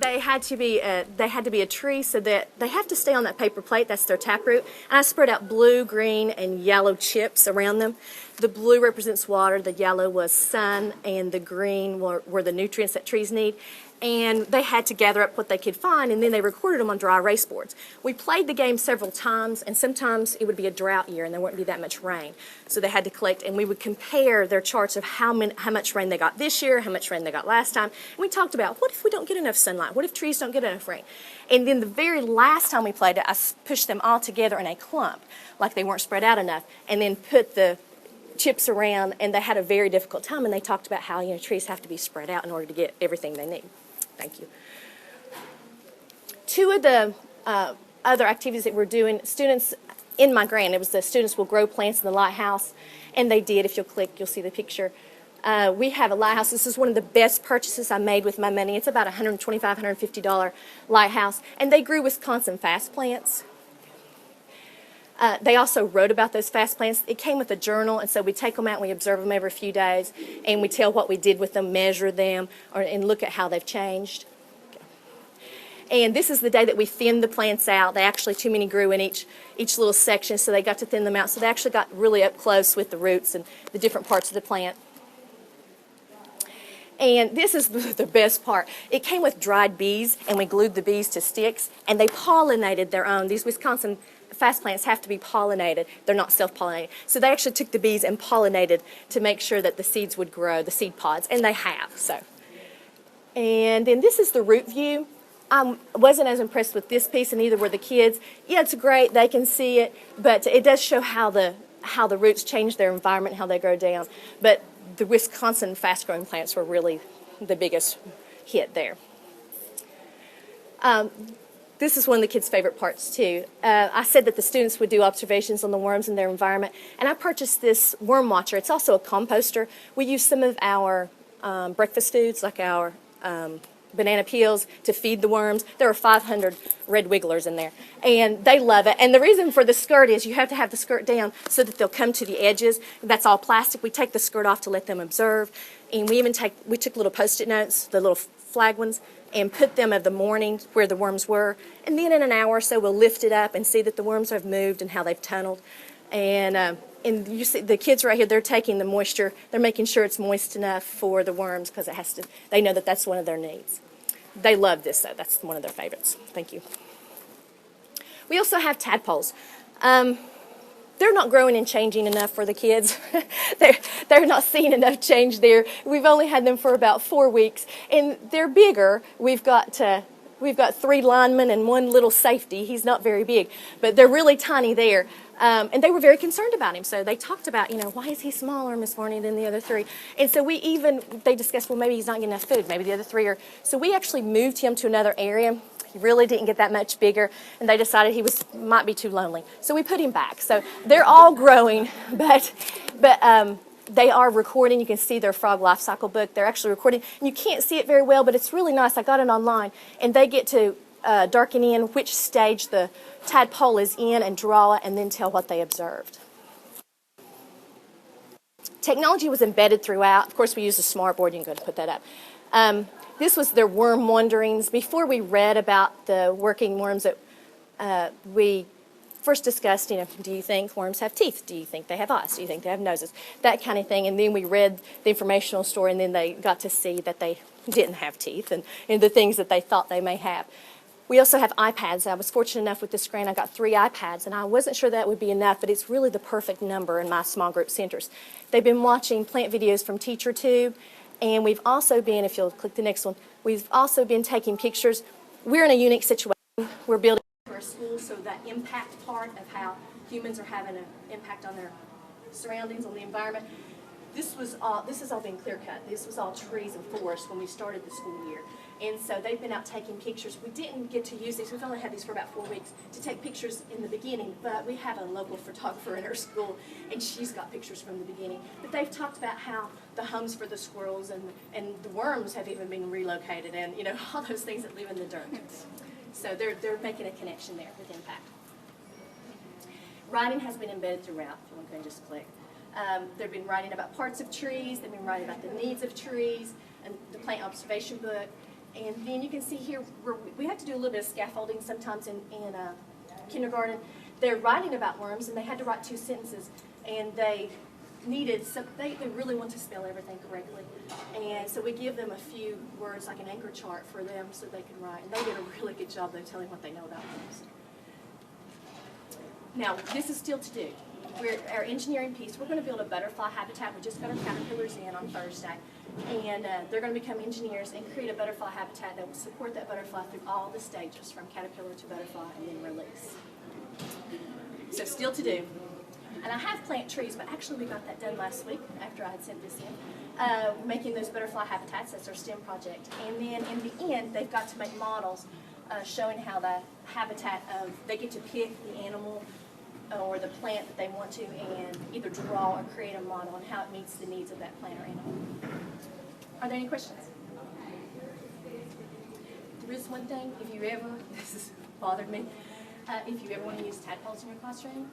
They had to be a tree, so that they have to stay on that paper plate. That's their taproot. And I spread out blue, green, and yellow chips around them. The blue represents water, the yellow was sun, and the green were the nutrients that trees need. And they had to gather up what they could find, and then they recorded them on dry erase boards. We played the game several times, and sometimes it would be a drought year and there wouldn't be that much rain. So they had to collect, and we would compare their charts of how much rain they got this year, how much rain they got last time. And we talked about, what if we don't get enough sunlight? What if trees don't get enough rain? And then the very last time we played it, I pushed them all together in a clump, like they weren't spread out enough, and then put the chips around, and they had a very difficult time, and they talked about how, trees have to be spread out in order to get everything they need. Thank you. Two of the other activities that we're doing, students in my grant, it was the students will grow plants in the Lighthouse, and they did. If you'll click, you'll see the picture. We have a Lighthouse. This is one of the best purchases I made with my money. It's about $125, $150 Lighthouse, and they grew Wisconsin fast plants. They also wrote about those fast plants. It came with a journal, and so we take them out and we observe them every few days, and we tell what we did with them, measure them, and look at how they've changed. And this is the day that we thinned the plants out. They actually, too many grew in each little section, so they got to thin them out. So they actually got really up close with the roots and the different parts of the plant. And this is the best part. It came with dried bees, and we glued the bees to sticks, and they pollinated their own. These Wisconsin fast plants have to be pollinated. They're not self-pollinated. So they actually took the bees and pollinated to make sure that the seeds would grow, the seed pods, and they have. And then this is the root view. I wasn't as impressed with this piece, and neither were the kids. Yeah, it's great. They can see it, but it does show how the roots change their environment, how they grow down. But the Wisconsin fast-growing plants were really the biggest hit there. This is one of the kids' favorite parts, too. I said that the students would do observations on the worms in their environment, and I purchased this worm watcher. It's also a composter. We use some of our breakfast foods, like our banana peels, to feed the worms. There are 500 red wigglers in there, and they love it. And the reason for the skirt is you have to have the skirt down so that they'll come to the edges. That's all plastic. We take the skirt off to let them observe, and we took little Post-it notes, the little flag ones, and put them of the morning where the worms were. And then in an hour or so, we'll lift it up and see that the worms have moved and how they've tunneled. And you see the kids right here, they're taking the moisture. They're making sure it's moist enough for the worms because they know that that's one of their needs. They love this, though. That's one of their favorites. Thank you. We also have tadpoles. They're not growing and changing enough for the kids. they're not seeing enough change there. We've only had them for about 4 weeks, and they're bigger. We've got 3 linemen and 1 little safety. He's not very big, but they're really tiny there. And they were very concerned about him, so they talked about, why is he smaller, Miss Varney, than the other 3? And so they discussed, well, maybe he's not getting enough food. Maybe the other 3 are. So we actually moved him to another area. He really didn't get that much bigger, and they decided he might be too lonely. So we put him back. So they're all growing, but they are recording. You can see their frog life cycle book. They're actually recording. And you can't see it very well, but it's really nice. I got it online, and they get to darken in which stage the tadpole is in and draw it, and then tell what they observed. Technology was embedded throughout. Of course, we used a smart board. You can go to put that up. This was their worm wanderings. Before we read about the working worms, that we first discussed, do you think worms have teeth? Do you think they have eyes? Do you think they have noses? That kind of thing. And then we read the informational story, and then they got to see that they didn't have teeth and the things that they thought they may have. We also have iPads. I was fortunate enough with this grant. I got 3 iPads, and I wasn't sure that would be enough, but it's really the perfect number in my small group centers. They've been watching plant videos from TeacherTube, and we've also been, if you'll click the next one, we've also been taking pictures. We're in a unique situation. We're building for a school, so that impact part of how humans are having an impact on their surroundings, on the environment. This has all been clear cut. This was all trees and forest when we started the school year. And so they've been out taking pictures. We didn't get to use these. We've only had these for about 4 weeks to take pictures in the beginning, but we have a local photographer in our school, and she's got pictures from the beginning. But they've talked about how the homes for the squirrels and the worms have even been relocated, and all those things that live in the dirt. So they're making a connection there with impact. Writing has been embedded throughout. If you want to go and just click. They've been writing about parts of trees. They've been writing about the needs of trees and the plant observation book. And then you can see here, we have to do a little bit of scaffolding sometimes in kindergarten. They're writing about worms, and they had to write 2 sentences, and they needed some, they really want to spell everything correctly. And so we give them a few words, like an anchor chart for them so they can write. And they did a really good job, though, telling what they know about worms. Now, this is still to do. Our engineering piece, we're going to build a butterfly habitat. We just got our caterpillars in on Thursday. And they're going to become engineers and create a butterfly habitat that will support that butterfly through all the stages, from caterpillar to butterfly and then release. So still to do. And I have plant trees, but actually we got that done last week after I had sent this in, making those butterfly habitats. That's our STEM project. And then in the end, they've got to make models showing how the habitat of, they get to pick the animal or the plant that they want to, and either draw or create a model on how it meets the needs of that plant or animal. Are there any questions? There is one thing, if you ever, this has bothered me, if you ever want to use tadpoles in your classroom,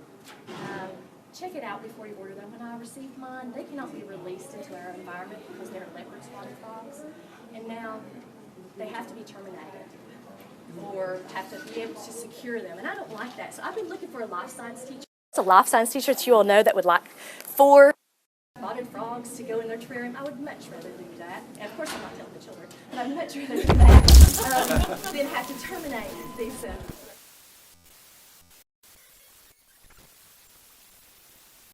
check it out before you order them. When I received mine, they cannot be released into our environment because they're leopard spotted frogs, and now they have to be terminated or have to be able to secure them, and I don't like that. So I've been looking for a life science teacher. It's a life science teacher that you all know that would like 4 spotted frogs to go in their terrarium. I would much rather do that. And of course I'm not telling the children, but I'd much rather do that than have to terminate these